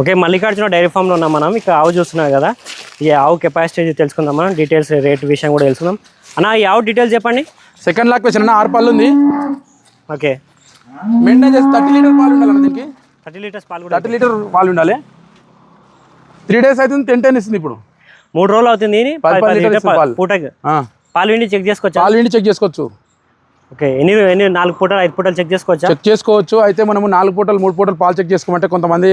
Okay, Mallikarjuna dairy ఫామ్లో ఉన్నాం మనం. ఇక్కడ ఆవు చూస్తున్నాం కదా, ఈ ఆవు కెపాసిటీ తెలుసుకుందాం మనం, డీటెయిల్స్ రేట్ విషయం కూడా తెలుసుకుందాం. అన్న ఈ ఆవు డీటెయిల్స్ చెప్పండి. సెకండ్ లాక్ వచ్చారన్న 6 పళ్ళు ఉంది. ఓకే, మెయింటైన్ చేసి 30 లీటర్ పాలు ఉండాలి దీనికి. 30 లీటర్స్ పాలు కూడా 30 లీటర్ పాలు ఉండాలి. 3 days అవుతుంది, 10 ఇస్తుంది. ఇప్పుడు 3 రోజులు అవుతుంది. 10 లీటర్ పూటకి పాలు విండి చెక్ చేసుకోవచ్చు. పాలు విండి చెక్ చేసుకోవచ్చు. ఓకే, ఎన్ని 4 పూటలు 5 పూటలు చెక్ చేసుకోవచ్చా? చెక్ చేసుకోవచ్చు. అయితే మనము 4 పూటలు 3 పూటలు పాలు చెక్ చేసుకోమంటే కొంతమంది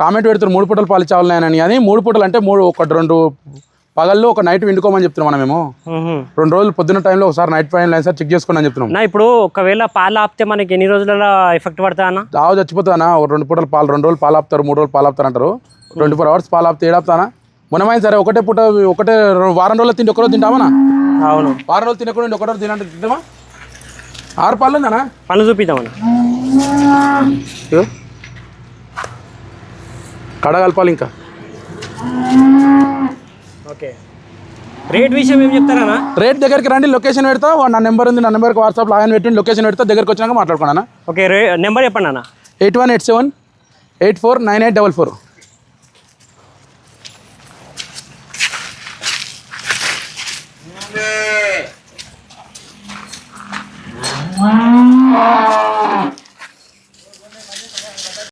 కామెంట్ పెడతారు 3 పూటలు పాలు ఇచ్చావాలని. అని 3 పూటలు అంటే 2 పగల్లో ఒక నైట్ వండుకోమని చెప్తున్నాం మనమేమో. 2 రోజులు పొద్దున్న టైంలో ఒకసారి నైట్ టైంలో సార్ చెక్ చేసుకోండి అని చెప్తున్నాం. ఇప్పుడు ఒకవేళ పాలు ఆపితే మనకి ఎన్ని రోజులలో ఎఫెక్ట్ పడతా అన్న? ఆవు చచ్చిపోతానా? 2 పూటలు పాలు 2 రోజులు పాలు ఆపుతారు, 3 రోజులు పాలు ఆపుతారు అంటారు. 24 hours పాలు ఆపితే ఏడాపుతానా? మనమైనా సరే ఒకటే పూట వారం రోజులు తిండి 1 రోజు తింటామా? అవును, వారం రోజులు తినకుండా 1 రోజు తినంటే తింటామా? 6 పళ్ళు ఉందనా? పళ్ళు చూపిద్దామని కడగలపాలి ఇంకా. ఓకే, రేట్ విషయం ఏం చెప్తారా? రేట్ దగ్గరికి రండి, లొకేషన్ పెడతా. నా నెంబర్ ఉంది, నా నెంబర్కి వాట్సాప్లో ఆయన పెట్టండి, లొకేషన్ పెడతా. దగ్గరికి వచ్చినాక మాట్లాడుకున్నాను. ఓకే, నెంబర్ చెప్పండి అన్న. 8187 849844.